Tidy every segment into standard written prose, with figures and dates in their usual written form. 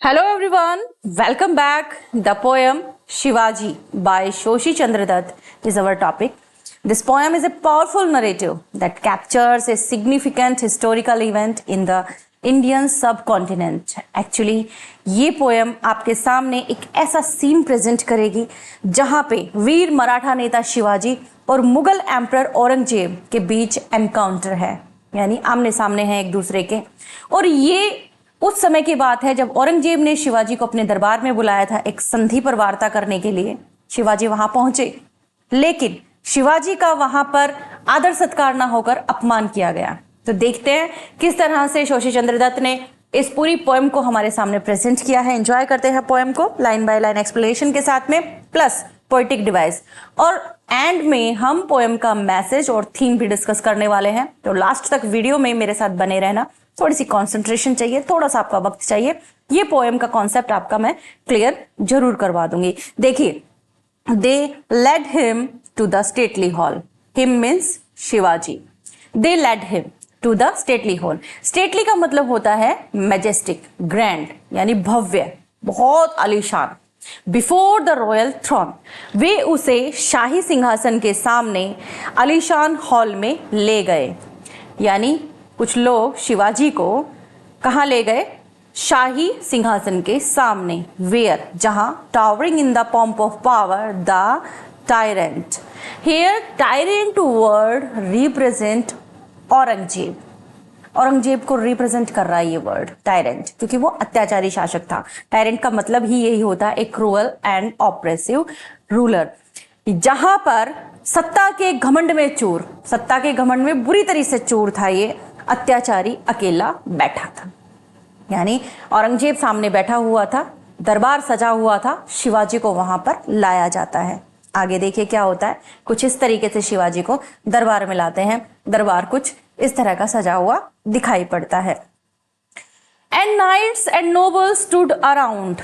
Hello everyone, welcome back. The poem Shivaji by Shoshi Chandra Dutt is our topic. This poem is a powerful narrative that captures a significant historical event in the Indian subcontinent. Actually, ये poem आपके सामने एक ऐसा scene present करेगी जहां पे वीर मराठा नेता शिवाजी और मुगल एम्परर औरंगजेब के बीच एनकाउंटर है, यानी आमने सामने हैं एक दूसरे के। और ये उस समय की बात है जब औरंगजेब ने शिवाजी को अपने दरबार में बुलाया था एक संधि पर वार्ता करने के लिए। शिवाजी वहां पहुंचे, लेकिन शिवाजी का वहां पर आदर सत्कार ना होकर अपमान किया गया। तो देखते हैं किस तरह से शोशी चंद्र दत्त ने इस पूरी पोएम को हमारे सामने प्रेजेंट किया है। एंजॉय करते हैं पोएम को लाइन बाय लाइन एक्सप्लेनेशन के साथ में, प्लस पोएटिक डिवाइस, और एंड में हम पोएम का मैसेज और थीम भी डिस्कस करने वाले हैं। तो लास्ट तक वीडियो में मेरे साथ बने रहना। थोड़ी सी कंसंट्रेशन चाहिए, थोड़ा सा आपका वक्त चाहिए। ये पोएम का कॉन्सेप्ट आपका मैं क्लियर जरूर करवा दूंगी। देखिए, they led him to the stately hall. Him means Shivaji. They led him to the stately hall. Stately का मतलब होता है मैजेस्टिक, ग्रैंड, यानी भव्य, बहुत आलीशान। बिफोर द रॉयल थ्रोन, वे उसे शाही सिंहासन के सामने आलीशान हॉल में ले गए। यानी कुछ लोग शिवाजी को कहाँ ले गए? शाही सिंहासन के सामने। वेयर? जहां towering in the pomp of power the tyrant. Here tyrant word represent Aurangzeb. Aurangzeb को रिप्रेजेंट कर रहा है ये वर्ड टायरेंट, क्योंकि वो अत्याचारी शासक था। टायरेंट का मतलब ही यही होता है, एक क्रूअल एंड ऑप्रेसिव रूलर। जहां पर सत्ता के घमंड में चूर, सत्ता के घमंड में बुरी तरह से चूर था ये अत्याचारी, अकेला बैठा था। यानी औरंगजेब सामने बैठा हुआ था, दरबार सजा हुआ था, शिवाजी को वहां पर लाया जाता है। आगे देखिए क्या होता है। कुछ इस तरीके से शिवाजी को दरबार में लाते हैं। दरबार कुछ इस तरह का सजा हुआ दिखाई पड़ता है। And knights and nobles stood around,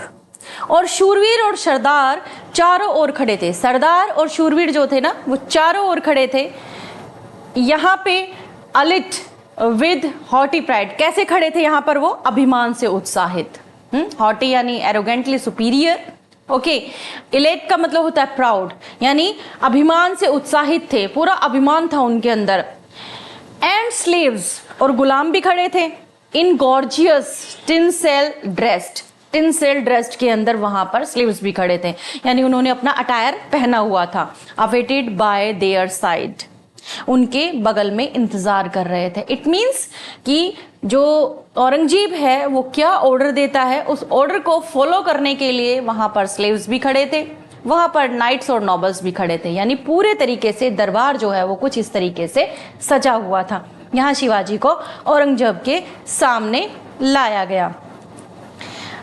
और शूरवीर और सरदार चारों ओर खड़े थे। सरदार और शूरवीर जो थे ना, वो चारों ओर खड़े थे। यहाँ पे अलिट विद हॉटी प्राइड, कैसे खड़े थे यहाँ पर? वो अभिमान से उत्साहित। हॉटी यानी एरोगेंटली सुपीरियर। ओके, इलेट का मतलब होता है प्राउड, यानी अभिमान से उत्साहित थे, पूरा अभिमान था उनके अंदर। एंड स्लेव्स, और गुलाम भी खड़े थे। In gorgeous tinsel dressed, tinsel dressed के अंदर वहां पर स्लीव्स भी खड़े थे, यानी उन्होंने अपना अटायर पहना हुआ था। अवेटेड बाय देयर साइड, उनके बगल में इंतजार कर रहे थे। इट मीन्स कि जो औरंगजेब है वो क्या ऑर्डर देता है, उस ऑर्डर को फॉलो करने के लिए वहां पर स्लेव्स भी खड़े थे, वहां पर नाइट्स और नॉबल्स भी खड़े थे। यानी पूरे तरीके से दरबार जो है वो कुछ इस तरीके से सजा हुआ था। यहाँ शिवाजी को औरंगजेब के सामने लाया गया।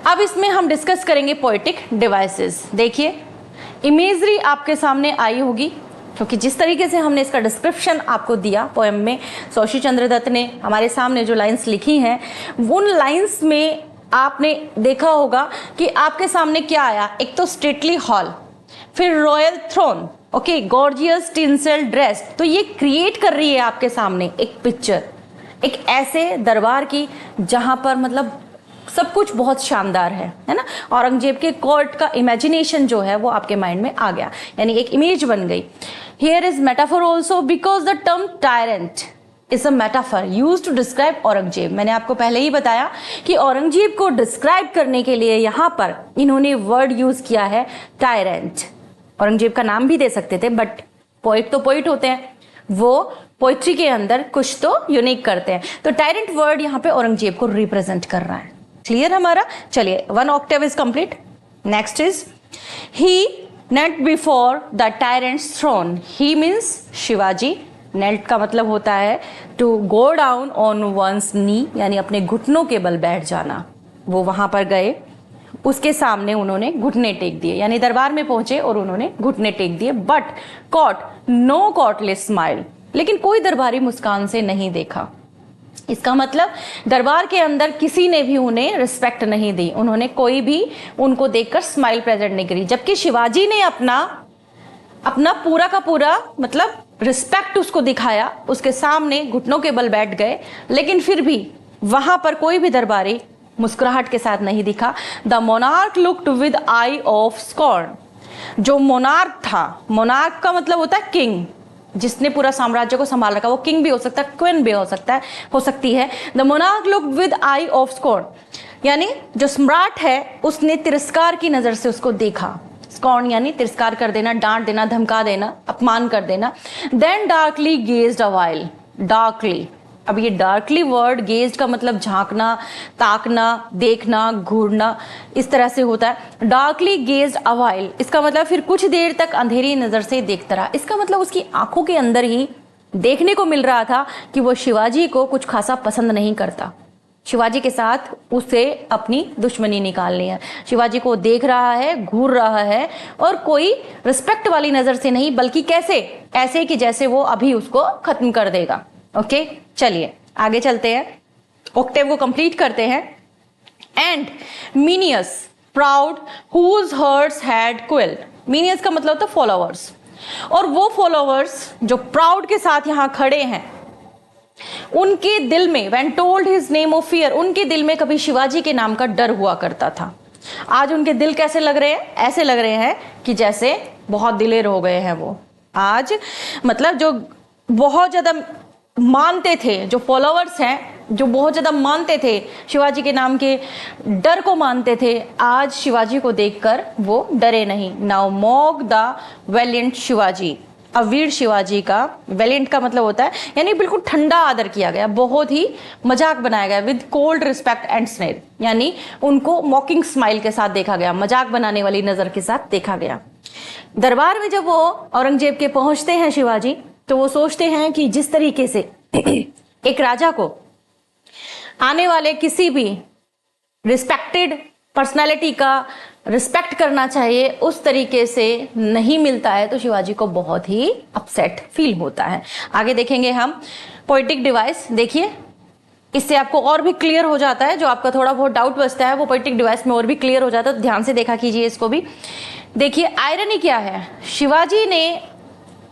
अब इसमें हम डिस्कस करेंगे पोएटिक डिवाइसेस। देखिए, इमेजरी आपके सामने आई होगी, क्योंकि जिस तरीके से हमने इसका डिस्क्रिप्शन आपको दिया पोएम में, शोशी चंद्र दत्त ने हमारे सामने जो लाइंस लिखी हैं, उन लाइंस में आपने देखा होगा कि आपके सामने क्या आया। एक तो स्टेटली हॉल, फिर royal throne, okay, gorgeous tinsel dress. तो ये क्रिएट कर रही है आपके सामने एक पिक्चर, एक ऐसे दरबार की जहां पर मतलब सब कुछ बहुत शानदार है ना। औरंगजेब के कोर्ट का इमेजिनेशन जो है वो आपके माइंड में आ गया, यानी एक इमेज बन गई। Here is metaphor also, because the term tyrant is a metaphor used to describe Aurangzeb. मैंने आपको पहले ही बताया कि औरंगजेब को डिस्क्राइब करने के लिए यहाँ पर इन्होंने वर्ड यूज किया है टायरेंट। औरंगजेब का नाम भी दे सकते थे, बट पोइट तो पोइट होते हैं, वो पोइट्री के अंदर कुछ तो यूनिक करते हैं। तो टायरेंट वर्ड यहाँ पे औरंगजेब को रिप्रेजेंट कर रहा है। क्लियर हमारा? चलिए, one Octave is complete. Next is he knelt before the tyrant's throne. He means Shivaji. knelt का मतलब होता है to go down on one's knee, यानी अपने घुटनों के बल बैठ जाना। वो वहां पर गए, उसके सामने उन्होंने घुटने टेक दिए, यानी दरबार में पहुंचे और उन्होंने घुटने टेक दिए। But caught no courtless smile, लेकिन कोई दरबारी मुस्कान से नहीं देखा। इसका मतलब दरबार के अंदर किसी ने भी उन्हें रिस्पेक्ट नहीं दी, उन्होंने कोई भी उनको देखकर स्माइल प्रेजेंट नहीं करी। जबकि शिवाजी ने अपना पूरा का पूरा मतलब रिस्पेक्ट उसको दिखाया, उसके सामने घुटनों के बल बैठ गए, लेकिन फिर भी वहां पर कोई भी दरबारी मुस्कुराहट के साथ नहीं दिखा। The monarch looked with I of scorn. जो मोनार्क था, मोनार्क का मतलब होता है किंग, जिसने पूरा साम्राज्य को संभाल रखा, वो किंग भी हो सकता है, क्वीन भी हो सकती है। The monarch looked with I of scorn, यानी जो सम्राट है उसने तिरस्कार की नजर से उसको देखा। स्कॉर्न यानी तिरस्कार कर देना, डांट देना, धमका देना, अपमान कर देना। Then darkly gazed a while. Darkly, अब ये डार्कली वर्ड, गेज्ड का मतलब झांकना, ताकना, देखना, घूरना, इस तरह से होता है। डार्कली गेज्ड अ व्हाइल, इसका मतलब फिर कुछ देर तक अंधेरी नजर से देखता रहा। इसका मतलब उसकी आंखों के अंदर ही देखने को मिल रहा था कि वो शिवाजी को कुछ खासा पसंद नहीं करता। शिवाजी के साथ उसे अपनी दुश्मनी निकालनी है। शिवाजी को देख रहा है, घूर रहा है, और कोई रिस्पेक्ट वाली नजर से नहीं, बल्कि कैसे, ऐसे कि जैसे वो अभी उसको खत्म कर देगा। ओके, चलिए आगे चलते हैं, ऑक्टेव को कंप्लीट करते हैं। And menials proud whose hearts had quailed. Menials का मतलब होता है फॉलोअर्स, और वो फॉलोअर्स जो प्राउड के साथ यहां खड़े हैं, उनके दिल में, when told his name of fear, उनके दिल में कभी शिवाजी के नाम का डर हुआ करता था। आज उनके दिल कैसे लग रहे हैं? ऐसे लग रहे हैं कि जैसे बहुत दिलेर हो गए हैं वो। आज मतलब जो बहुत ज्यादा मानते थे, जो फॉलोअर्स हैं, जो बहुत ज्यादा मानते थे शिवाजी के नाम के, डर को मानते थे, आज शिवाजी को देखकर वो डरे नहीं। Now mock the valiant Shivaji, वीर शिवाजी का, वेलियंट का मतलब होता है यानी बिल्कुल ठंडा आदर किया गया, बहुत ही मजाक बनाया गया। With cold respect and snare, यानी उनको मॉकिंग स्माइल के साथ देखा गया, मजाक बनाने वाली नजर के साथ देखा गया। दरबार में जब वो औरंगजेब के पहुंचते हैं शिवाजी, तो वो सोचते हैं कि जिस तरीके से एक राजा को आने वाले किसी भी रिस्पेक्टेड पर्सनालिटी का रिस्पेक्ट करना चाहिए, उस तरीके से नहीं मिलता है, तो शिवाजी को बहुत ही अपसेट फील होता है। आगे देखेंगे हम पोएटिक डिवाइस। देखिए, इससे आपको और भी क्लियर हो जाता है, जो आपका थोड़ा बहुत डाउट बचता है वो पोएटिक डिवाइस में और भी क्लियर हो जाता है। तो ध्यान से देखा कीजिए इसको भी। देखिए आयरनी क्या है, शिवाजी ने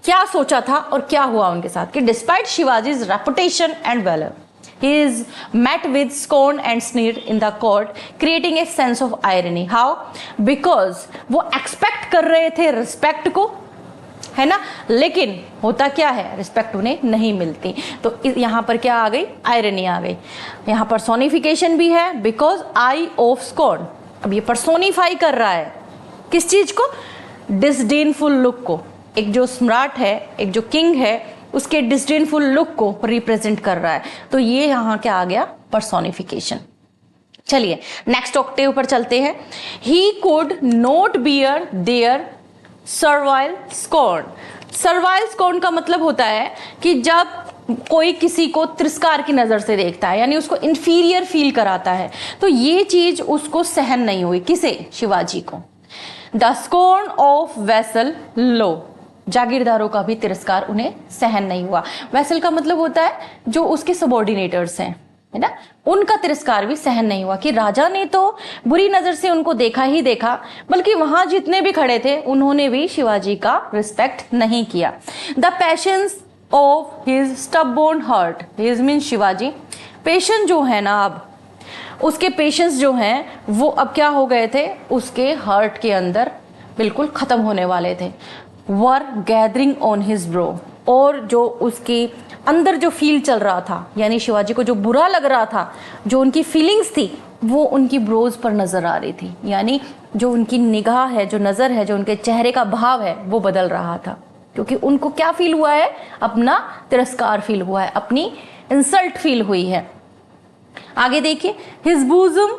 क्या सोचा था और क्या हुआ उनके साथ, कि despite Shivaji's reputation and valour, he is met with scorn and sneer in the court, creating a sense of irony. How? Because वो expect कर रहे थे रिस्पेक्ट को, है ना, लेकिन होता क्या है, रिस्पेक्ट उन्हें नहीं मिलती। तो यहाँ पर क्या आ गई, आयरनी आ गई। यहाँ पर सोनिफिकेशन भी है, बिकॉज आई ऑफ स्कॉर्न। अब ये पर्सोनिफाई कर रहा है किस चीज को, डिसडेनफुल लुक को। एक जो सम्राट है, एक जो किंग है, उसके डिसडेनफुल लुक को रिप्रेजेंट कर रहा है। तो ये यहाँ क्या आ गया, पर्सोनिफिकेशन। चलिए नेक्स्ट ऑक्टेव पर चलते हैं। He could not bear their servile scorn. Servile scorn का मतलब होता है कि जब कोई किसी को तिरस्कार की नजर से देखता है, यानी उसको इंफीरियर फील कराता है, तो ये चीज उसको सहन नहीं हुई। किसे, शिवाजी को। द स्कॉर्न ऑफ वेसल लो, जागीरदारों का भी तिरस्कार उन्हें सहन नहीं हुआ। वेसल का मतलब होता है जो उसके सबॉर्डिनेटर्स हैं, है ना, उनका तिरस्कार भी सहन नहीं हुआ, कि राजा ने तो बुरी नजर से उनको देखा ही देखा, बल्कि वहां जितने भी खड़े थे उन्होंने भी शिवाजी का रिस्पेक्ट नहीं किया। The patience of his stubborn heart, his mean Shivaji, patience जो है ना, अब उसके पेशेंस जो हैं वो अब क्या हो गए थे, उसके हार्ट के अंदर बिल्कुल खत्म होने वाले थे। वर गैदरिंग ऑन हिज ब्रो, और जो उसके अंदर जो फील चल रहा था, यानी शिवाजी को जो बुरा लग रहा था, जो उनकी फीलिंग्स थी, वो उनकी ब्रोज पर नजर आ रही थी। यानी जो उनकी निगाह है, जो नजर है, जो उनके चेहरे का भाव है, वो बदल रहा था, क्योंकि उनको क्या फील हुआ है, अपना तिरस्कार फील हुआ है, अपनी इंसल्ट फील हुई है। आगे देखिए, his bosom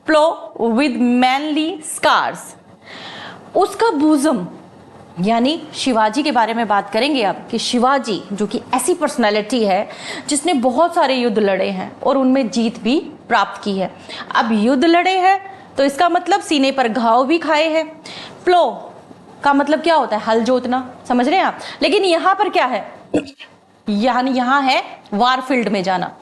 plough with manly scars. उसका बूजम, यानी शिवाजी के बारे में बात करेंगे अब, कि शिवाजी जो कि ऐसी पर्सनालिटी है जिसने बहुत सारे युद्ध लड़े हैं और उनमें जीत भी प्राप्त की है। अब युद्ध लड़े हैं तो इसका मतलब सीने पर घाव भी खाए हैं। प्लो का मतलब क्या होता है, हल जोतना, समझ रहे हैं आप। लेकिन यहाँ पर क्या है, यानी यहाँ है वारफील्ड में जाना।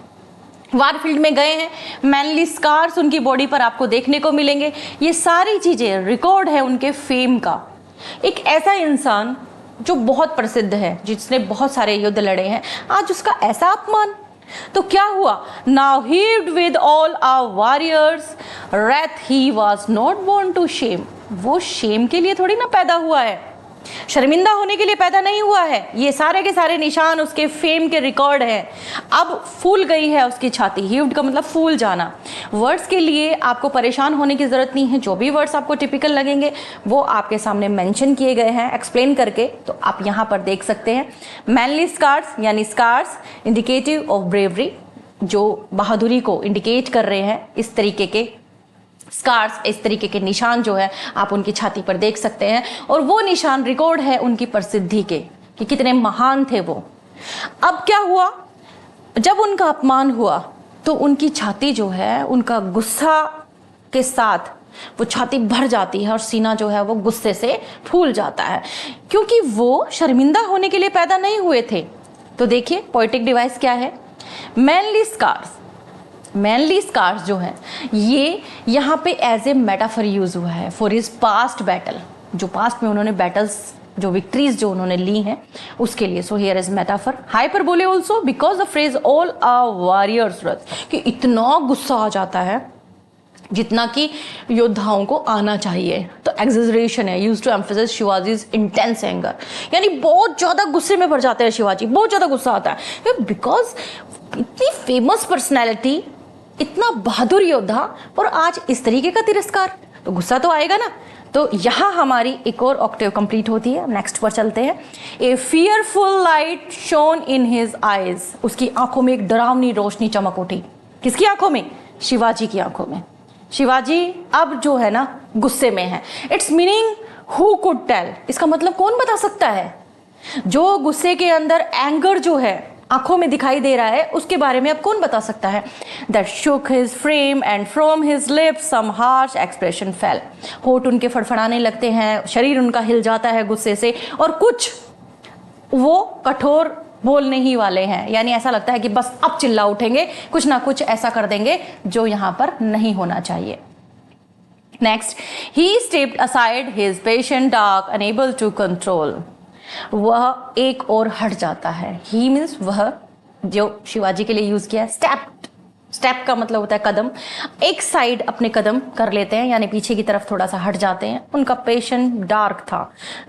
वारफील्ड में गए हैं, मैनली स्कार्स उनकी बॉडी पर आपको देखने को मिलेंगे। ये सारी चीजें रिकॉर्ड है उनके फेम का। एक ऐसा इंसान जो बहुत प्रसिद्ध है, जिसने बहुत सारे युद्ध लड़े हैं, आज उसका ऐसा अपमान, तो क्या हुआ? Now heaved with all our warriors wrath he was not born to shame। वो शेम के लिए थोड़ी ना पैदा हुआ है, शर्मिंदा होने के लिए पैदा नहीं हुआ है। ये सारे के सारे निशान उसके फेम के रिकॉर्ड हैं। अब फूल गई है उसकी छाती। हीव्ड का मतलब फूल जाना। वर्ड्स के लिए आपको परेशान होने की जरूरत नहीं है। जो भी वर्ड्स आपको टिपिकल लगेंगे वो आपके सामने मेंशन किए गए हैं एक्सप्लेन करके, तो आप यहाँ पर देख सकते हैं। मैनली स्कार्स यानी स्कार्स इंडिकेटिव ऑफ ब्रेवरी, जो बहादुरी को इंडिकेट कर रहे हैं। इस तरीके के स्कार्स, इस तरीके के निशान जो है आप उनकी छाती पर देख सकते हैं, और वो निशान रिकॉर्ड है उनकी प्रसिद्धि के कि कितने महान थे वो। अब क्या हुआ? जब उनका अपमान हुआ तो उनकी छाती जो है उनका गुस्सा के साथ वो छाती भर जाती है और सीना जो है वो गुस्से से फूल जाता है, क्योंकि वो शर्मिंदा होने के लिए पैदा नहीं हुए थे। तो देखिए पोएटिक डिवाइस क्या है? Mainly scars. मैनली स्कार्स जो है ये यहाँ पे एज ए मेटाफर यूज हुआ है फॉर हिज पास्ट बैटल, जो पास्ट में उन्होंने बैटल्स, जो विक्ट्रीज जो उन्होंने ली हैं उसके लिए। So here is metaphor. Hyperbole also because the phrase all a warrior's wrath, कि इतना गुस्सा आ जाता है जितना कि योद्धाओं को आना चाहिए। तो एक्सेजरेशन है, used to emphasise Shivaji's intense anger, यानी बहुत ज्यादा गुस्से में भर जाते हैं शिवाजी, बहुत ज्यादा गुस्सा आता है बिकॉज इतनी फेमस पर्सनैलिटी, इतना बहादुर योद्धा, और आज इस तरीके का तिरस्कार, तो गुस्सा तो आएगा ना। तो यहाँ हमारी एक और ऑक्टेव कंप्लीट होती है। नेक्स्ट पर चलते हैं। A fearful light shone in his eyes, उसकी आंखों में एक डरावनी रोशनी चमक उठी। किसकी आंखों में? शिवाजी की आंखों में। शिवाजी अब जो है ना गुस्से में है। It's meaning who could tell, इसका मतलब कौन बता सकता है? जो गुस्से के अंदर एंगर जो है आंखों में दिखाई दे रहा है उसके बारे में अब कौन बता सकता है? That shook his frame and from his lips some harsh expression fell। होठ उनके फड़फड़ाने लगते हैं, शरीर उनका हिल जाता है गुस्से से, और कुछ वो कठोर बोलने ही वाले हैं, यानी ऐसा लगता है कि बस अब चिल्ला उठेंगे, कुछ ना कुछ ऐसा कर देंगे जो यहाँ पर नहीं होना चाहिए। Next, he stepped aside his patient dark unable to control। वह एक और हट जाता है। ही मीन्स वह, जो शिवाजी के लिए यूज किया है। स्टेप का मतलब होता है कदम। एक साइड अपने कदम कर लेते हैं, यानी पीछे की तरफ थोड़ा सा हट जाते हैं। उनका पेशेंट डार्क था।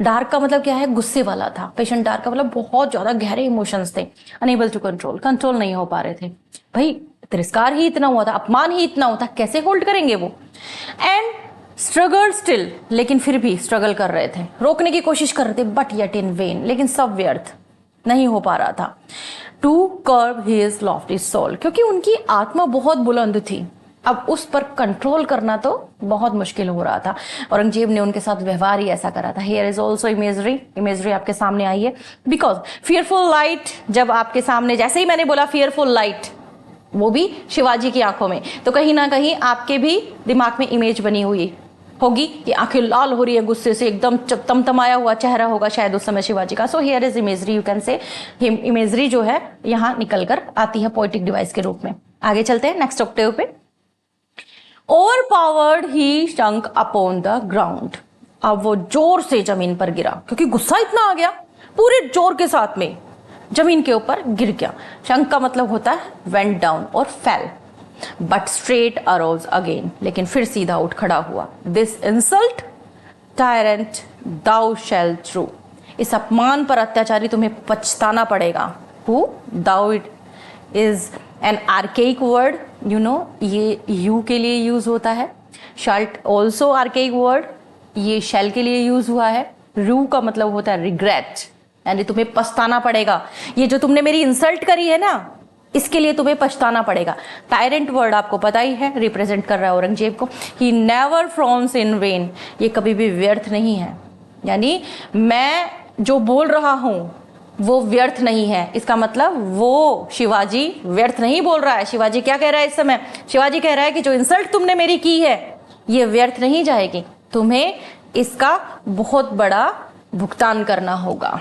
डार्क का मतलब क्या है? गुस्से वाला था। पेशेंट डार्क का मतलब बहुत ज्यादा गहरे इमोशंस थे। अनेबल टू कंट्रोल नहीं हो पा रहे थे। भाई तिरस्कार ही इतना हुआ था, अपमान ही इतना होता, कैसे होल्ड करेंगे वो? एंड स्ट्रगल स्टिल, लेकिन फिर भी स्ट्रगल कर रहे थे, रोकने की कोशिश कर रहे थे, बट येट इन वेन, लेकिन सब व्यर्थ, नहीं हो पा रहा था। To curb his lofty soul, क्योंकि उनकी आत्मा बहुत बुलंद थी, अब उस पर कंट्रोल करना तो बहुत मुश्किल हो रहा था। औरंगजेब ने उनके साथ व्यवहार ही ऐसा करा था। हियर इज ऑल्सो इमेजरी आपके सामने आई है, बिकॉज फियरफुल लाइट जब आपके सामने, जैसे ही मैंने बोला फियरफुल लाइट, वो भी शिवाजी की आंखों में, तो कहीं ना कहीं आपके भी दिमाग में इमेज बनी हुई होगी कि आंखें लाल हो रही है गुस्से से, एकदम तमतमाया हुआ चेहरा होगा शायद उस समय शिवाजी का। सो here is imagery, you can say imagery जो है यहाँ निकल कर आती है पोएटिक डिवाइस के रूप में। आगे चलते हैं नेक्स्ट ऑक्टेव पे। Overpowered he शंक upon the ground, अब वो जोर से जमीन पर गिरा, क्योंकि गुस्सा इतना आ गया, पूरे जोर के साथ में जमीन के ऊपर गिर गया। शंक का मतलब होता है वेंट डाउन और fell, but straight arose again, लेकिन फिर सीधा उठ खड़ा हुआ। This insult tyrant thou shall through, इस अपमान पर अत्याचारी तुम्हें पछताना पड़ेगा। Who thou it is an archaic word, you know, ये यू के लिए यूज होता है। शल्ट ऑल्सो आर्केइक वर्ड, ये शेल के लिए यूज हुआ है। रू का मतलब होता है रिग्रेट, यानी तुम्हें पछताना पड़ेगा, ये जो तुमने मेरी इंसल्ट करी है ना, इसके लिए तुम्हें पछताना पड़ेगा। टायरेंट वर्ड आपको पता ही है, रिप्रेजेंट कर रहा है औरंगजेब को। He never Fronx in when, ये कभी भी व्यर्थ नहीं है, यानी मैं जो बोल रहा हूं वो व्यर्थ नहीं है। इसका मतलब वो शिवाजी व्यर्थ नहीं बोल रहा है। शिवाजी क्या कह रहा है इस समय? शिवाजी कह रहा है कि जो इंसल्ट तुमने मेरी की है ये व्यर्थ नहीं जाएगी, तुम्हें इसका बहुत बड़ा भुगतान करना होगा।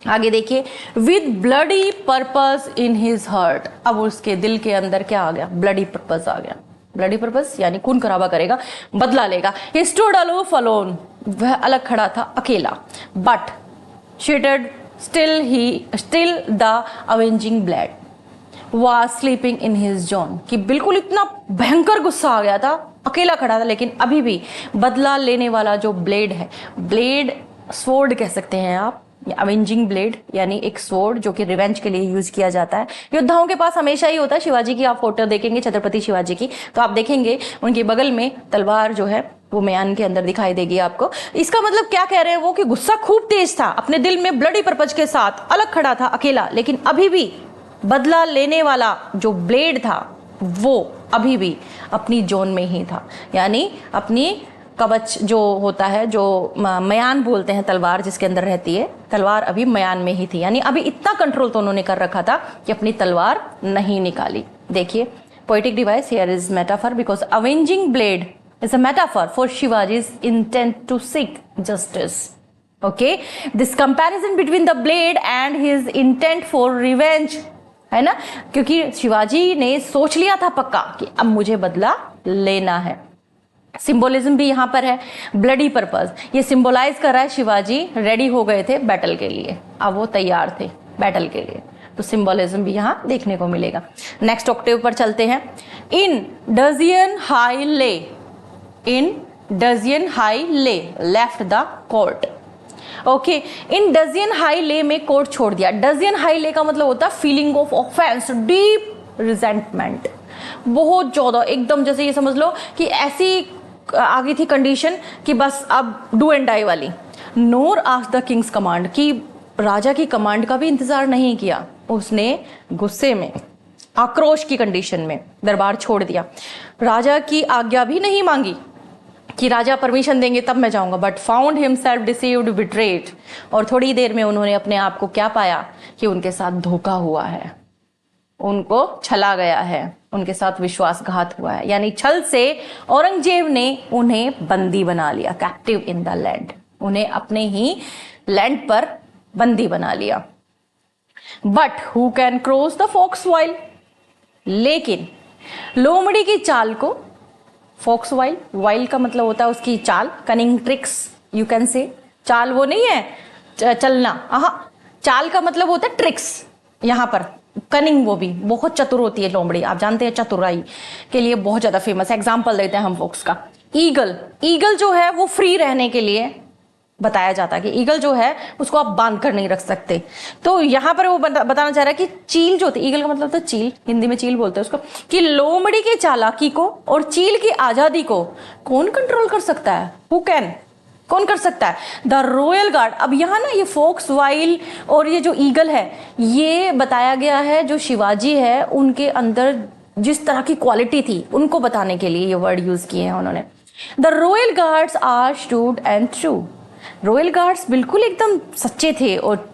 आगे देखिए, with bloody purpose in his heart, अब उसके दिल के अंदर क्या आ गया? ब्लडी पर्पस आ गया। ब्लडी पर्पस यानी खून खराबा करेगा, बदला लेगा। ही स्टूड अलोफ अलोन, वह अलग खड़ा था अकेला। But sheathed still the avenging blood, was sleeping in his zone, कि बिल्कुल इतना भयंकर गुस्सा आ गया था, अकेला खड़ा था, लेकिन अभी भी बदला लेने वाला जो ब्लेड है, ब्लेड स्वॉर्ड कह सकते हैं आप, अवेंजिंग ब्लेड यानी एक स्वॉर्ड जो कि रिवेंज के लिए यूज किया जाता है। योद्धाओं के पास हमेशा ही होता है। शिवाजी की आप फोटो देखेंगे, छत्रपति शिवाजी की, तो आप देखेंगे उनके बगल में तलवार जो है वो म्यान के अंदर दिखाई देगी आपको। इसका मतलब क्या कह रहे हैं वो, कि गुस्सा खूब तेज था, अपने दिल में ब्लडी पर्पज के साथ अलग खड़ा था अकेला, लेकिन अभी भी बदला लेने वाला जो ब्लेड था वो अभी भी अपनी जोन में ही था, यानी अपनी कवच जो होता है, जो म्यान बोलते हैं तलवार जिसके अंदर रहती है, तलवार अभी म्यान में ही थी, यानी अभी इतना कंट्रोल तो उन्होंने कर रखा था कि अपनी तलवार नहीं निकाली। देखिए, poetic device here is metaphor because avenging blade is a metaphor for शिवाजी's intent to seek justice. Okay, this comparison between the blade and his intent for revenge है ना, क्योंकि शिवाजी ने सोच लिया था पक्का कि अब मुझे बदला लेना है। सिंबोलिज्म भी यहाँ पर है, ब्लडी पर्पस, ये सिंबलाइज कर रहा है शिवाजी रेडी हो गए थे बैटल के लिए, अब वो तैयार थे बैटल के लिए, तो सिंबोलिज्म भी यहाँ देखने को मिलेगा। नेक्स्ट ऑक्टेव पर चलते हैं। इन dudgeon high lay, in dudgeon high lay left the court. Okay, in dudgeon high lay में कोर्ट छोड़ दिया। डजियन हाई ले का मतलब होता है feeling of offence, deep resentment, बहुत ज्यादा, एकदम जैसे ये समझ लो कि ऐसी आ गई थी कंडीशन कि बस अब डू एंड डाई वाली। नोर आस्क्ड द किंग्स कमांड, कि राजा की कमांड का भी इंतजार नहीं किया, उसने गुस्से में, आक्रोश की कंडीशन में दरबार छोड़ दिया। राजा की आज्ञा भी नहीं मांगी कि राजा परमिशन देंगे तब मैं जाऊंगा, but found himself deceived, betrayed, और थोड़ी देर में उन्होंने अपने आप को क्या पाया कि उनके साथ धोखा हुआ है, उनको छला गया है, उनके साथ विश्वासघात हुआ है, यानी छल से औरंगजेब ने उन्हें बंदी बना लिया, कैप्टिव इन द लैंड, उन्हें अपने ही लैंड पर बंदी बना लिया। But who can cross the fox wile, लेकिन लोमड़ी की चाल को, फॉक्स वाइल, वाइल का मतलब होता है उसकी चाल, cunning tricks you can say, चाल वो नहीं है चलना, चाल का मतलब होता है ट्रिक्स, यहाँ पर कनिंग, वो भी बहुत चतुर होती है लोमड़ी, आप जानते हैं चतुराई के लिए बहुत ज्यादा फेमस है। एग्जाम्पल देते हैं हम फॉक्स का, ईगल, ईगल जो है वो फ्री रहने के लिए बताया जाता है कि ईगल जो है उसको आप बांध कर नहीं रख सकते, तो यहाँ पर वो बताना चाह रहा है कि चील जो होती है, ईगल का मतलब तो चील, हिंदी में चील बोलते हैं उसको, कि लोमड़ी की चालाकी को और चील की आजादी को कौन कंट्रोल कर सकता है, हु कैन, कौन कर सकता है, द रॉयल गार्ड। अब यहाँ ना ये फोक्स वाइल और ये जो ईगल है ये बताया गया है, जो शिवाजी है उनके अंदर जिस तरह की क्वालिटी थी उनको बताने के लिए ये वर्ड यूज किए हैं उन्होंने। The royal guards are stood and true, royal guards बिल्कुल एकदम सच्चे थे और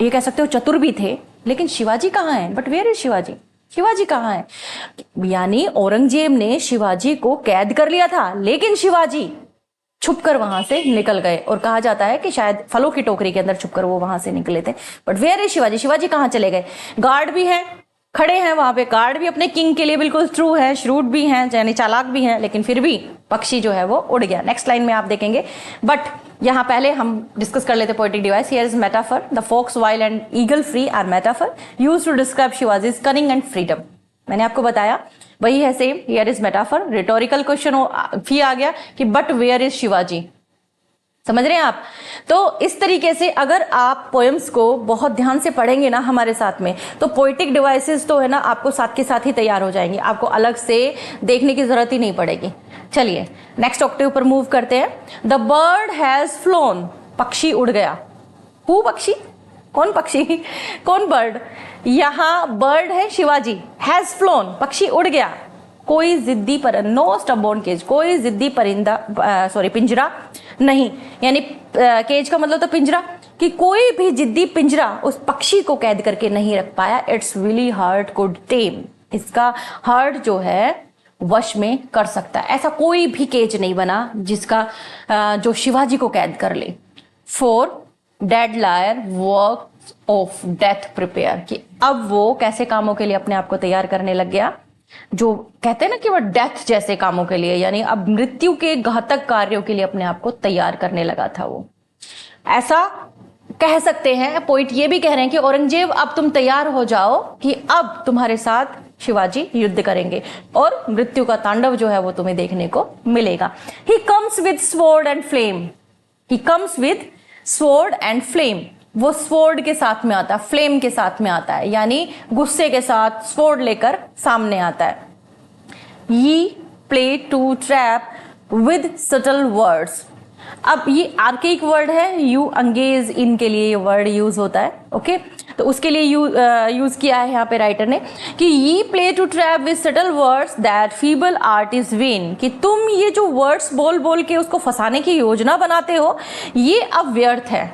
ये कह सकते हो चतुर भी थे, लेकिन शिवाजी कहाँ है, but where is Shivaji, Shivaji कहाँ है, यानी औरंगजेब ने शिवाजी को कैद कर लिया था, लेकिन शिवाजी छुपकर वहां से निकल गए, और कहा जाता है कि शायद फलों की टोकरी के अंदर छुपकर वो वहां से निकले थे, but where is Shivaji, Shivaji कहाँ चले गए। गार्ड भी हैं, खड़े हैं वहां पे, गार्ड भी अपने किंग के लिए बिल्कुल ट्रू है, श्रूड भी हैं, यानी चालाक भी हैं, लेकिन फिर भी पक्षी जो है वो उड़ गया। नेक्स्ट लाइन में आप देखेंगे, बट यहाँ पहले हम डिस्कस कर लेते poetic device. Here is metaphor, the fox wile and eagle free are metaphor used to describe Shivaji's cunning and freedom. मैंने आपको बताया वही है same, here is metaphor. Rhetorical question भी आ गया कि बट वेयर इज शिवाजी, समझ रहे हैं आप। तो इस तरीके से अगर आप पोएम्स को बहुत ध्यान से पढ़ेंगे ना हमारे साथ में, तो पोएटिक डिवाइसेस तो है ना आपको साथ के साथ ही तैयार हो जाएंगे, आपको अलग से देखने की जरूरत ही नहीं पड़ेगी। चलिए नेक्स्ट ऑक्टेव पर मूव करते हैं। द बर्ड हैज फ्लोन, पक्षी उड़ गया। हु पक्षी, कौन पक्षी, कौन बर्ड, यहाँ बर्ड है शिवाजी, हैज फ्लोन पक्षी उड़ गया। कोई जिद्दी पर, नो स्टबोर्न केज, कोई जिद्दी परिंदा, सॉरी पिंजरा नहीं, यानी केज का मतलब तो पिंजरा, कि कोई भी जिद्दी पिंजरा उस पक्षी को कैद करके नहीं रख पाया। इट्स विली हार्ट कुड टेम, इसका हार्ट जो है वश में कर सकता है, ऐसा कोई भी केज नहीं बना जिसका जो शिवाजी को कैद कर ले। For dead lair work of death prepare, कि अब वो कैसे कामों के लिए अपने आप को तैयार करने लग गया, जो कहते हैं ना कि वो डेथ जैसे कामों के लिए, यानी अब मृत्यु के घातक कार्यों के लिए अपने आप को तैयार करने लगा था वो। ऐसा कह सकते हैं, पोइट ये भी कह रहे हैं कि औरंगजेब अब तुम तैयार हो जाओ कि अब तुम्हारे साथ शिवाजी युद्ध करेंगे और मृत्यु का तांडव जो है वो तुम्हें देखने को मिलेगा। He comes with sword and flame, he comes with sword and flame, वो स्वॉर्ड के साथ में आता है, फ्लेम के साथ में आता है, यानी गुस्से के साथ स्वॉर्ड लेकर सामने आता है। Ye play to trap with subtle words, अब ये आर्केइक वर्ड है, यू अंगेज इन के लिए ये वर्ड यूज होता है, ओके तो उसके लिए यूज किया है यहाँ पे राइटर ने कि ye play to trap with subtle words that feeble art is vain, कि तुम ये जो वर्ड्स बोल बोल के उसको फंसाने की योजना बनाते हो ये अब व्यर्थ है।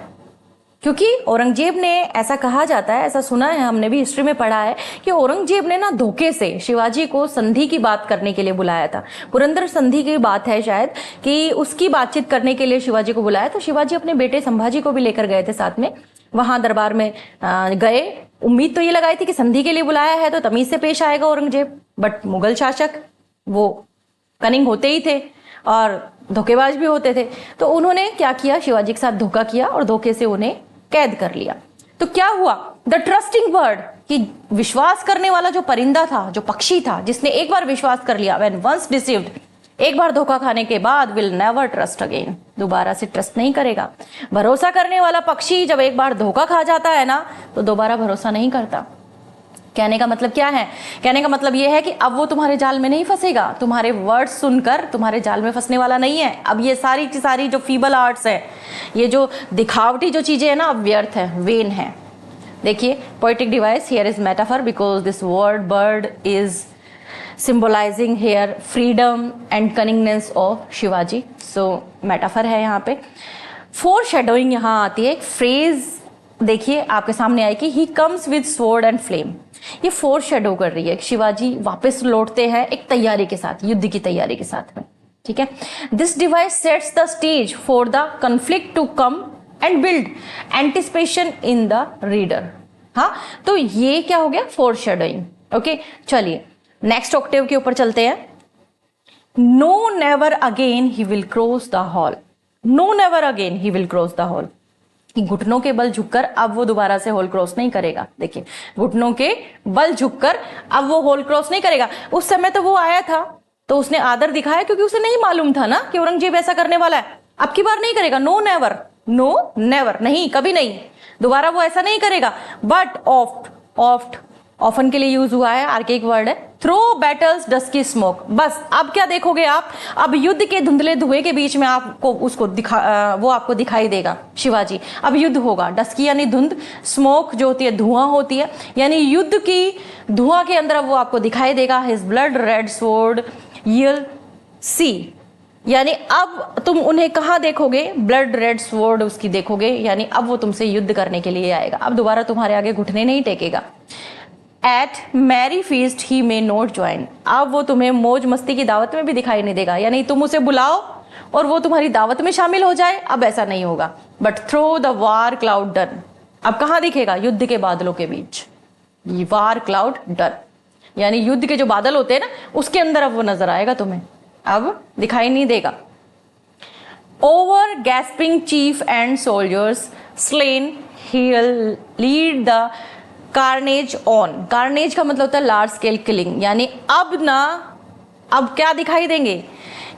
क्योंकि औरंगजेब ने, ऐसा कहा जाता है, ऐसा सुना है, हमने भी हिस्ट्री में पढ़ा है कि औरंगजेब ने ना धोखे से शिवाजी को संधि की बात करने के लिए बुलाया था। पुरंदर संधि की बात है शायद, कि उसकी बातचीत करने के लिए शिवाजी को बुलाया, तो शिवाजी अपने बेटे संभाजी को भी लेकर गए थे साथ में, वहां दरबार में गए। उम्मीद तो ये लगाई थी कि संधि के लिए बुलाया है तो तमीज से पेश आएगा औरंगजेब, बट मुगल शासक वो कनिंग होते ही थे और धोखेबाज भी होते थे, तो उन्होंने क्या किया, शिवाजी के साथ धोखा किया और धोखे से उन्हें कैद कर लिया। तो क्या हुआ, द ट्रस्टिंग बर्ड, कि विश्वास करने वाला जो परिंदा था, जो पक्षी था, जिसने एक बार विश्वास कर लिया, व्हेन वंस डिसीव्ड, एक बार धोखा खाने के बाद, विल नेवर ट्रस्ट अगेन, दोबारा से ट्रस्ट नहीं करेगा। भरोसा करने वाला पक्षी जब एक बार धोखा खा जाता है ना तो दोबारा भरोसा नहीं करता। कहने का मतलब क्या है, कहने का मतलब यह है कि अब वो तुम्हारे जाल में नहीं फंसेगा, तुम्हारे वर्ड्स सुनकर तुम्हारे जाल में फंसने वाला नहीं है। अब ये सारी की सारी जो फीबल आर्ट्स है, ये जो दिखावटी जो चीजें है ना, अब व्यर्थ है, वेन है। देखिए, poetic device here is metaphor because this word bird is symbolizing here freedom and cunningness of Shivaji. So metaphor है यहाँ पे। फोर शेडोइंग यहाँ आती है, एक फ्रेज देखिए आपके सामने आई कि he comes with sword and flame, ये फोर शेडो कर रही है, शिवाजी वापस लौटते हैं एक तैयारी के साथ, युद्ध की तैयारी के साथ में, ठीक है। This device sets the stage for the conflict to come and build anticipation in the reader. हाँ, तो ये क्या हो गया, फोर शेडोइंग, ओके। चलिए नेक्स्ट ऑक्टेव के ऊपर चलते हैं। No never again he will cross the hall, no never again he will cross the hall, घुटनों के बल झुककर अब वो दोबारा से हॉल क्रॉस नहीं करेगा। देखिए, घुटनों के बल झुककर अब वो हॉल क्रॉस नहीं करेगा। उस समय तो वो आया था तो उसने आदर दिखाया क्योंकि उसे नहीं मालूम था ना कि औरंगजेब ऐसा करने वाला है। अब की बार नहीं करेगा, नो नेवर, नो नेवर, नहीं, कभी नहीं, दोबारा वो ऐसा नहीं करेगा। बट ऑफ्ट, ऑफ्ट ऑफन के लिए यूज हुआ है, आर्केइक वर्ड है। थ्रो बैटल्स डस्की स्मोक, बस अब क्या देखोगे आप, अब युद्ध के धुंधले धुएं के बीच में आपको उसको वो आपको दिखाई देगा शिवाजी। अब युद्ध होगा, डस्की यानी धुंध, स्मोक जो होती है धुआं होती है, यानी युद्ध की धुआं के अंदर अब वो आपको दिखाई देगा। हिज ब्लड रेड स्वॉर्ड यील सी, यानी अब तुम उन्हें कहाँ देखोगे, ब्लड रेड स्वॉर्ड उसकी देखोगे, यानी अब वो तुमसे युद्ध करने के लिए आएगा, अब दोबारा तुम्हारे आगे घुटने नहीं टेकेगा। At merry feast he may not join, अब वो तुम्हें मौज मस्ती की दावत में भी दिखाई नहीं देगा, यानी तुम उसे बुलाओ और वो तुम्हारी दावत में शामिल हो जाए, अब ऐसा नहीं होगा। But through the war cloud dun, अब कहाँ दिखेगा, युद्ध के बादलों के बीच, वार क्लाउड डन, यानी युद्ध के जो बादल होते हैं ना उसके अंदर अब वो नजर आएगा तुम्हें, अब दिखाई नहीं देगा। Over gasping cheap and soldiers slain he will lead the carnage on, carnage का मतलब होता है लार्ज स्केल किलिंग, यानी अब ना, अब क्या दिखाई देंगे,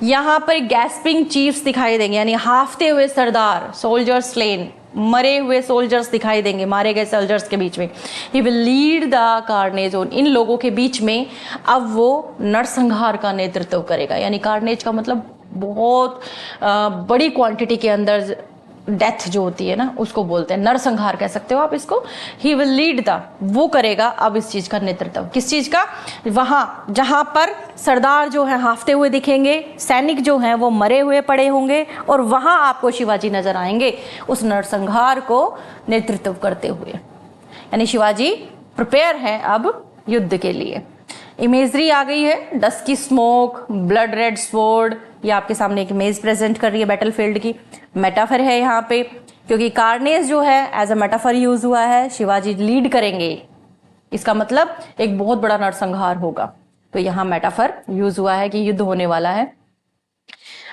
यहाँ पर गैस्पिंग चीफ्स दिखाई देंगे, यानी हाफते हुए सरदार, सोल्जर्स स्लेन, मरे हुए सोल्जर्स दिखाई देंगे, मारे गए सोल्जर्स के बीच में। He will lead the carnage on, इन लोगों के बीच में अब वो नरसंहार का नेतृत्व करेगा, यानी कार्नेज का मतलब बहुत बड़ी क्वांटिटी के अंदर डेथ जो होती है ना उसको बोलते हैं, नरसंहार कह सकते हो आप इसको। ही विल लीड द, वो करेगा अब इस चीज का नेतृत्व, किस चीज का, वहां जहां पर सरदार जो है हाफते हुए दिखेंगे, सैनिक जो हैं वो मरे हुए पड़े होंगे, और वहां आपको शिवाजी नजर आएंगे उस नरसंहार को नेतृत्व करते हुए, यानी शिवाजी प्रिपेयर है अब युद्ध के लिए। इमेजरी आ गई है, dusky smoke, blood red sword, ये आपके सामने एक इमेज प्रेजेंट कर रही है बैटलफील्ड की। मेटाफर है यहाँ पे, क्योंकि कार्नेज जो है एज अ मेटाफर यूज हुआ है, शिवाजी लीड करेंगे, इसका मतलब एक बहुत बड़ा नरसंहार होगा, तो यहाँ मेटाफर यूज हुआ है कि युद्ध होने वाला है।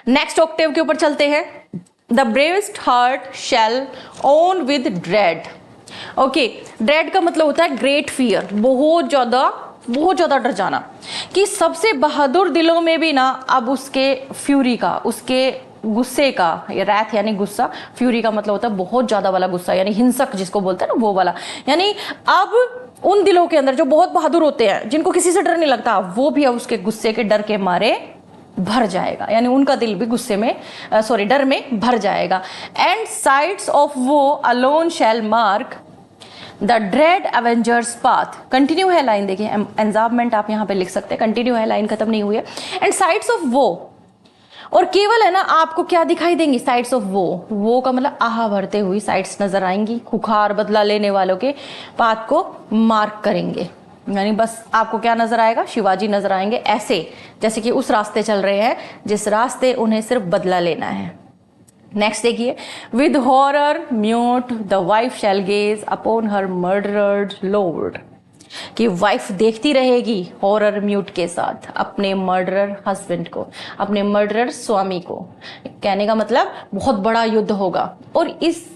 नेक्स्ट ऑक्टेव के ऊपर चलते हैं। The bravest heart shall own with dread. Okay, dread का मतलब होता है ग्रेट फियर, बहुत ज्यादा डर जाना, कि सबसे बहादुर दिलों में भी ना अब उसके फ्यूरी का, उसके गुस्से का, या रैथ यानी गुस्सा, फ्यूरी का मतलब होता है बहुत ज्यादा वाला गुस्सा, यानी हिंसक जिसको बोलते हैं ना वो वाला, यानी अब उन दिलों के अंदर जो बहुत बहादुर होते हैं, जिनको किसी से डर नहीं लगता, वो भी अब उसके गुस्से के डर के मारे भर जाएगा, यानी उनका दिल भी गुस्से में डर में भर जाएगा। एंड साइड्स of woe alone shall mark the dread avenger's path. Continue है लाइन, देखिए एंजाबमेंट आप यहाँ पे लिख सकते हैं, कंटिन्यू है, लाइन खत्म नहीं हुई है। एंड साइड्स ऑफ वो, और केवल है ना आपको क्या दिखाई देंगी, साइड्स ऑफ वो का मतलब आहा भरते हुई साइड्स नजर आएंगी, खुखार बदला लेने वालों के पाथ को मार्क करेंगे, यानी बस आपको क्या नजर आएगा, शिवाजी नजर आएंगे, ऐसे जैसे कि उस रास्ते चल रहे हैं जिस रास्ते उन्हें सिर्फ बदला लेना है। नेक्स्ट देखिए, with horror mute the wife shall gaze upon her murdered lord, कि वाइफ देखती रहेगी हॉरर म्यूट के साथ अपने मर्डरर हस्बैंड को, अपने मर्डरर स्वामी को। कहने का मतलब बहुत बड़ा युद्ध होगा। और इस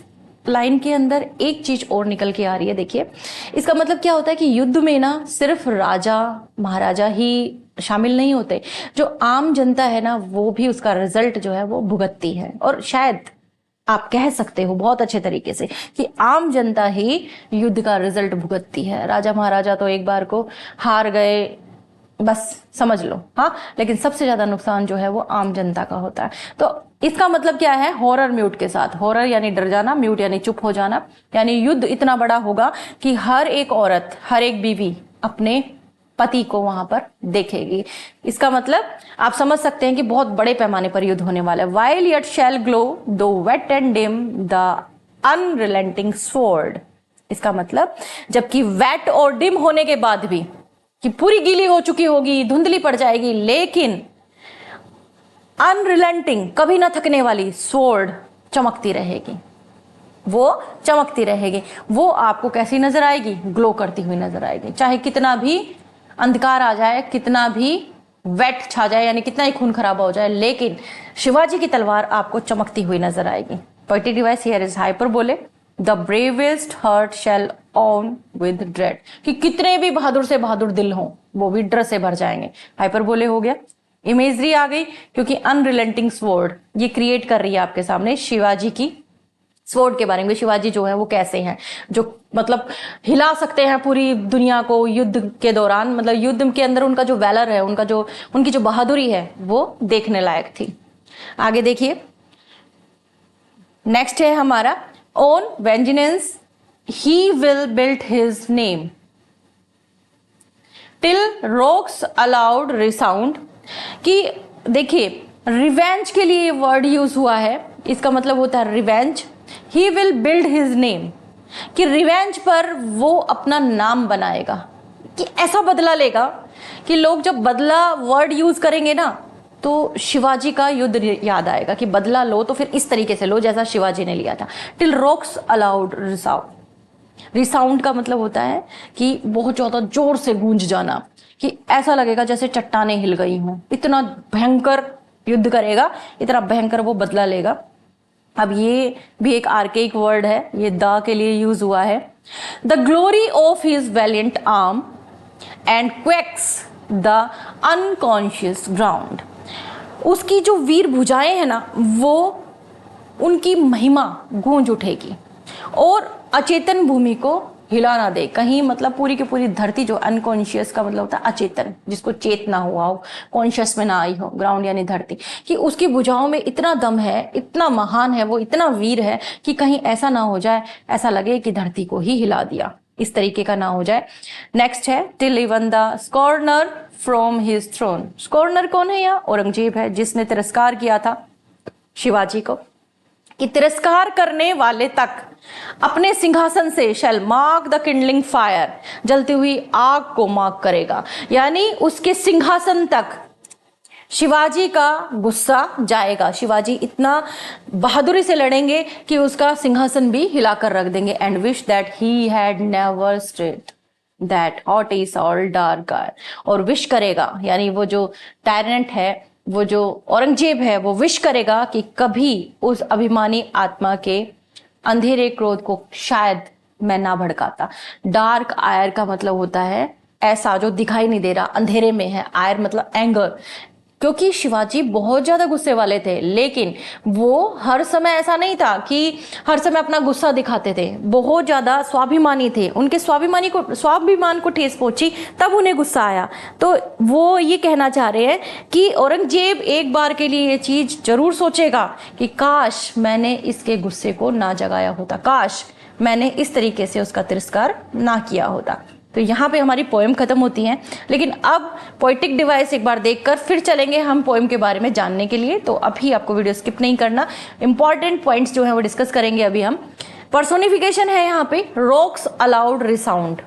लाइन के अंदर एक चीज और निकल के आ रही है, देखिए इसका मतलब क्या होता है कि युद्ध में ना सिर्फ राजा महाराजा ही शामिल नहीं होते, जो आम जनता है ना वो भी उसका रिजल्ट जो है वो भुगतती है। और शायद आप कह सकते हो बहुत अच्छे तरीके से कि आम जनता ही युद्ध का रिजल्ट भुगतती है। राजा महाराजा तो एक बार को हार गए, बस समझ लो, हाँ, लेकिन सबसे ज्यादा नुकसान जो है वो आम जनता का होता है। तो इसका मतलब क्या है, हॉरर म्यूट के साथ, हॉरर यानी डर जाना, म्यूट यानी चुप हो जाना, यानी युद्ध इतना बड़ा होगा कि हर एक औरत, हर एक बीवी अपने पति को वहां पर देखेगी। इसका मतलब आप समझ सकते हैं कि बहुत बड़े पैमाने पर युद्ध होने वाला है। While yet shall glow though wet and dim the unrelenting sword. इसका मतलब जबकि वेट और डिम होने के बाद भी, कि पूरी गीली हो चुकी होगी, धुंधली पड़ जाएगी, लेकिन अनरिलेंटिंग, कभी ना थकने वाली स्वॉर्ड चमकती रहेगी, वो चमकती रहेगी। वो आपको कैसी नजर आएगी, ग्लो करती हुई नजर आएगी। चाहे कितना भी अंधकार आ जाए, कितना भी वेट छा जाए, यानी कितना ही खून खराबा हो जाए, लेकिन शिवाजी की तलवार आपको चमकती हुई नजर आएगी। Poetic device here is hyperbole, the bravest heart shell on with dread, कि कितने भी बहादुर से बहादुर दिल हों वो भी डर से भर जाएंगे। हाइपरबोले हो गया, इमेजरी आ गई, क्योंकि अनरिलेंटिंग स्वॉर्ड ये क्रिएट कर रही है आपके सामने शिवाजी की स्वॉर्ड के बारे में। शिवाजी जो है वो कैसे हैं, जो मतलब हिला सकते हैं पूरी दुनिया को युद्ध के दौरान, मतलब युद्ध के अंदर उनका जो वैलर है, उनका जो, उनकी जो बहादुरी है वो देखने लायक थी। आगे देखिए, नेक्स्ट है हमारा own vengeance he will build his name till rocks aloud resound, कि देखिए रिवेंज के लिए वर्ड यूज हुआ है, इसका मतलब होता है revenge. He will build his name, कि रिवेंज पर वो अपना नाम बनाएगा, कि ऐसा बदला लेगा कि लोग जब बदला वर्ड यूज करेंगे ना तो शिवाजी का युद्ध याद आएगा, कि बदला लो तो फिर इस तरीके से लो जैसा शिवाजी ने लिया था। Till rocks aloud resound, resound का मतलब होता है कि बहुत ज्यादा जोर से गूंज जाना, कि ऐसा लगेगा जैसे चट्टानें हिल गई हों, इतना भयंकर युद्ध करेगा, इतना भयंकर वो बदला लेगा। अब ये भी एक आर्केइक वर्ड है, ये द के लिए यूज हुआ है। The glory of his valiant arm and quakes the unconscious ground, उसकी जो वीर भुजाएं हैं ना वो उनकी महिमा गूंज उठेगी और अचेतन भूमि को हिला ना दे कहीं, मतलब पूरी की पूरी धरती, जो अनकॉन्शियस का मतलब होता है अचेतन, जिसको चेतना हुआ हो, कॉन्शियस में ना आई हो, ग्राउंड यानी धरती, कि उसकी भुजाओं में इतना दम है, इतना महान है वो, इतना वीर है कि कहीं ऐसा ना हो जाए, ऐसा लगे कि धरती को ही हिला दिया, इस तरीके का ना हो जाए। नेक्स्ट है till even the scorner from his throne. Scorner कौन है यहाँ, औरंगजेब है, जिसने तिरस्कार किया था शिवाजी को, कि तिरस्कार करने वाले तक अपने सिंहासन से शैल मार्क द किंडलिंग फायर, जलती हुई आग को मार्क करेगा, यानी उसके सिंहासन तक शिवाजी का गुस्सा जाएगा। शिवाजी इतना बहादुरी से लड़ेंगे कि उसका सिंहासन भी हिलाकर रख देंगे। And wish that he had never stayed that hot is all dark, और विश करेगा, यानी वो जो टायरेंट है वो जो औरंगजेब है वो विश करेगा कि कभी उस अभिमानी आत्मा के अंधेरे क्रोध को शायद मैं ना भड़काता। डार्क आयर का मतलब होता है ऐसा जो दिखाई नहीं दे रहा, अंधेरे में है। आयर मतलब एंगर, क्योंकि शिवाजी बहुत ज्यादा गुस्से वाले थे, लेकिन वो हर समय ऐसा नहीं था कि हर समय अपना गुस्सा दिखाते थे। बहुत ज्यादा स्वाभिमानी थे, उनके स्वाभिमान को ठेस पहुंची तब उन्हें गुस्सा आया। तो वो ये कहना चाह रहे हैं कि औरंगजेब एक बार के लिए ये चीज जरूर सोचेगा कि काश मैंने इसके गुस्से को ना जगाया होता, काश मैंने इस तरीके से उसका तिरस्कार ना किया होता। तो यहाँ पे हमारी पोएम खत्म होती है, लेकिन अब पोएटिक डिवाइस एक बार देखकर फिर चलेंगे हम पोएम के बारे में जानने के लिए। तो अभी आपको वीडियो स्किप नहीं करना, इंपॉर्टेंट पॉइंट्स जो है वो डिस्कस करेंगे अभी हम। पर्सोनिफिकेशन है यहाँ पे, रॉक्स अलाउड रिसाउंड,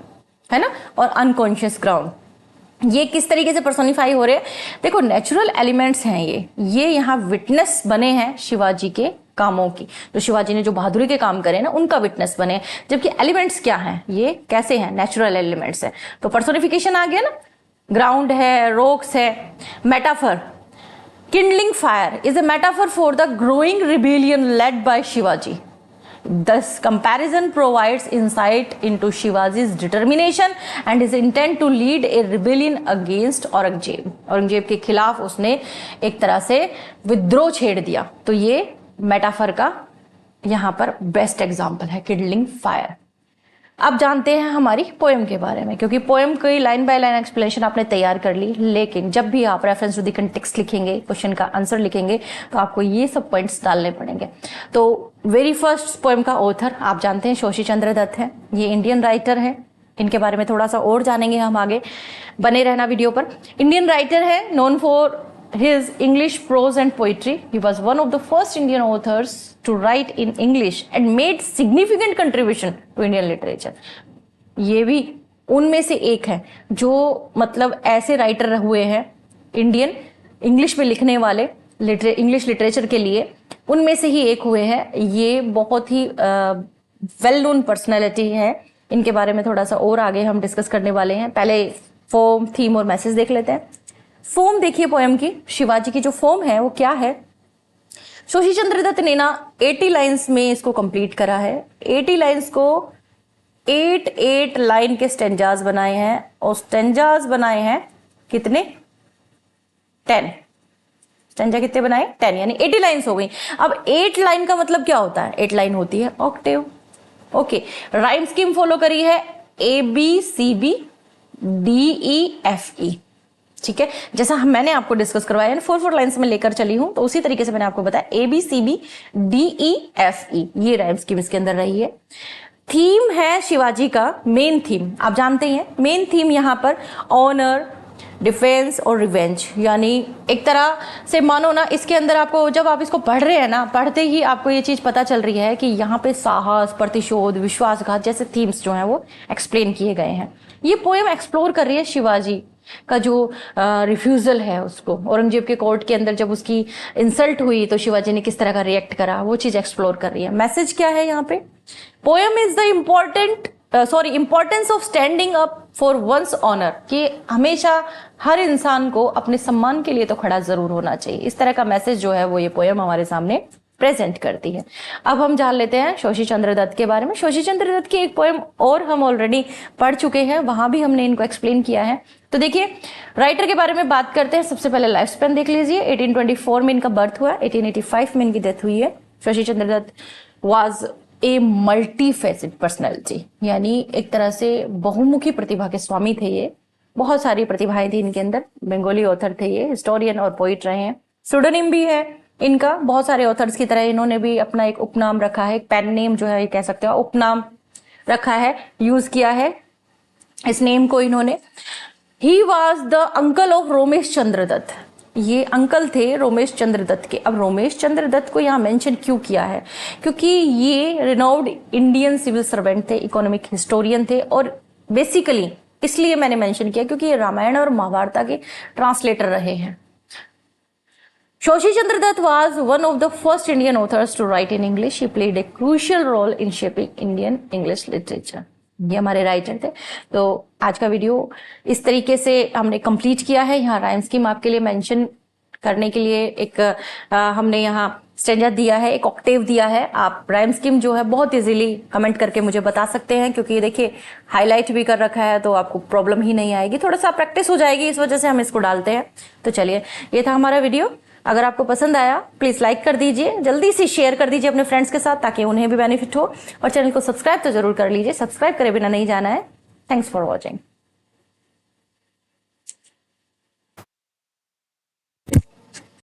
है ना, और अनकॉन्शियस ग्राउंड। ये किस तरीके से पर्सोनिफाई हो रहे हैं? देखो, नेचुरल एलिमेंट्स हैं ये यहाँ विटनेस बने हैं शिवाजी के कामों की। तो शिवाजी ने जो बहादुरी के काम करे ना, उनका विटनेस बने। जबकि एलिमेंट्स क्या हैं, ये कैसे हैं? नेचुरल एलिमेंट्स है। तो पर्सोनिफिकेशन आ गया ना, ग्राउंड है, रॉक्स है। Metaphor, Kindling fire is a metaphor for the growing rebellion led by Shivaji. Thus, comparison provides insight into Shivaji's determination and his intent to lead a rebellion against Aurangzeb. Aurangzeb के खिलाफ उसने एक तरह से विद्रोह छेड़ दिया। तो ये मेटाफर का यहाँ पर बेस्ट एग्जाम्पल है, किडलिंग फायर। अब जानते हैं हमारी पोएम के बारे में, क्योंकि पोएम की लाइन बाय लाइन एक्सप्लेनेशन आपने तैयार कर ली, लेकिन जब भी आप रेफरेंस टू द कंटेक्स्ट लिखेंगे, क्वेश्चन का आंसर लिखेंगे, तो आपको ये सब पॉइंट्स डालने पड़ेंगे। तो वेरी फर्स्ट पोएम का ऑथर आप जानते हैं शोशी चंद्र दत्त है। ये इंडियन राइटर है, इनके बारे में थोड़ा सा और जानेंगे हम आगे, बने रहना वीडियो पर। इंडियन राइटर है, known for his English prose and poetry. He was one of the first Indian authors to write in English and made significant contribution to Indian literature. ये भी उनमें से एक है जो मतलब ऐसे राइटर हुए हैं इंडियन इंग्लिश में लिखने वाले, इंग्लिश लिटरेचर के लिए, उनमें से ही एक हुए हैं। ये बहुत ही वेल नोन पर्सनैलिटी है। इनके बारे में थोड़ा सा और आगे हम डिस्कस करने वाले हैं। पहले फॉर्म, थीम और मैसेज देख लेते हैं। फॉर्म देखिए पोएम की, शिवाजी की जो फॉर्म है वो क्या है। शोशी चंद्र दत्त ने ना 80 लाइंस में इसको कंप्लीट करा है। 80 लाइंस को 8 लाइन के स्टेंजाज बनाए हैं, और स्टेंजाज बनाए हैं कितने? 10। स्टेंजा कितने बनाए? 10, यानी 80 लाइंस हो गई। अब 8 लाइन का मतलब क्या होता है? 8 लाइन होती है Octave. Okay, rhyme scheme follow करी है ABCB DEFE, ठीक है। जैसा मैंने आपको डिस्कस करवाया है, 4 लाइंस में लेकर चली हूं, तो उसी तरीके से मैंने आपको बताया ABCB DEFE, ये राइम स्कीम इसके अंदर रही है। थीम है शिवाजी का, मेन थीम आप जानते हैं। मेन थीम यहाँ पर ऑनर, डिफेंस और रिवेंज, यानी एक तरह से मानो ना, इसके अंदर आपको जब आप इसको पढ़ रहे हैं ना, पढ़ते ही आपको ये चीज पता चल रही है कि यहाँ पे साहस, प्रतिशोध, विश्वासघात जैसे थीम्स जो हैं वो एक्सप्लेन किए गए हैं। ये पोएम एक्सप्लोर कर रही है शिवाजी का जो रिफ्यूजल है उसको, औरंगजेब के कोर्ट के अंदर जब उसकी इंसल्ट हुई तो शिवाजी ने किस तरह का रिएक्ट करा, वो चीज एक्सप्लोर कर रही है। मैसेज क्या है यहाँ पे? Poem is the importance of standing up for one's honour, कि हमेशा हर इंसान को अपने सम्मान के लिए तो खड़ा जरूर होना चाहिए। इस तरह का मैसेज जो है वो ये पोएम हमारे सामने प्रेजेंट करती है। अब हम जान लेते हैं शोशी चंद्र दत्त के बारे में। शोशी चंद्र दत्त की एक पोएम और हम ऑलरेडी पढ़ चुके हैं, वहां भी हमने इनको एक्सप्लेन किया है। तो देखिए, राइटर के बारे में बात करते हैं। सबसे पहले लाइफ स्पेन देख लीजिए। 1824 में इनका बर्थ हुआ, 1885 में इनकी डेथ हुई है। Shoshi Chandra Dutt was a multi faceted personality, यानी एक तरह से बहुमुखी प्रतिभा के स्वामी थे ये। बहुत सारी प्रतिभाएं थी इनके अंदर। बंगाली ऑथर थे ये, हिस्टोरियन और पोइट रहे हैं। सुडोनिम भी है इनका, बहुत सारे ऑथर्स की तरह इन्होंने भी अपना एक उपनाम रखा है, एक पेन नेम जो है ये कह सकते हो, उपनाम रखा है, यूज किया है इस नेम को इन्होंने। He was the uncle of Romesh Chandra Dutt, ये अंकल थे रोमेश चंद्र दत्त के। अब रोमेश चंद्र दत्त को यहाँ मेंशन क्यों किया है? क्योंकि ये रिनाउड इंडियन सिविल सर्वेंट थे, इकोनॉमिक हिस्टोरियन थे, और बेसिकली इसलिए मैंने मेंशन किया क्योंकि ये रामायण और महाभारत के ट्रांसलेटर रहे हैं। Shoshi Chandra Dutt was one of the first Indian authors to write in English. He played a crucial role in shaping Indian English literature. ये हमारे राइटर थे। तो आज का वीडियो इस तरीके से हमने कंप्लीट किया है। यहाँ राइम स्कीम आपके लिए मेंशन करने के लिए एक हमने यहाँ स्टेंजा दिया है, एक ऑक्टेव दिया है। आप राइम स्कीम जो है बहुत इजीली कमेंट करके मुझे बता सकते हैं, क्योंकि देखिए हाईलाइट भी कर रखा है तो आपको प्रॉब्लम ही नहीं आएगी, थोड़ा सा प्रैक्टिस हो जाएगी, इस वजह से हम इसको डालते हैं। तो चलिए, ये था हमारा वीडियो। अगर आपको पसंद आया प्लीज़ लाइक कर दीजिए, जल्दी से शेयर कर दीजिए अपने फ्रेंड्स के साथ ताकि उन्हें भी बेनिफिट हो, और चैनल को सब्सक्राइब तो जरूर कर लीजिए, सब्सक्राइब करे बिना नहीं जाना है। Thanks for watching.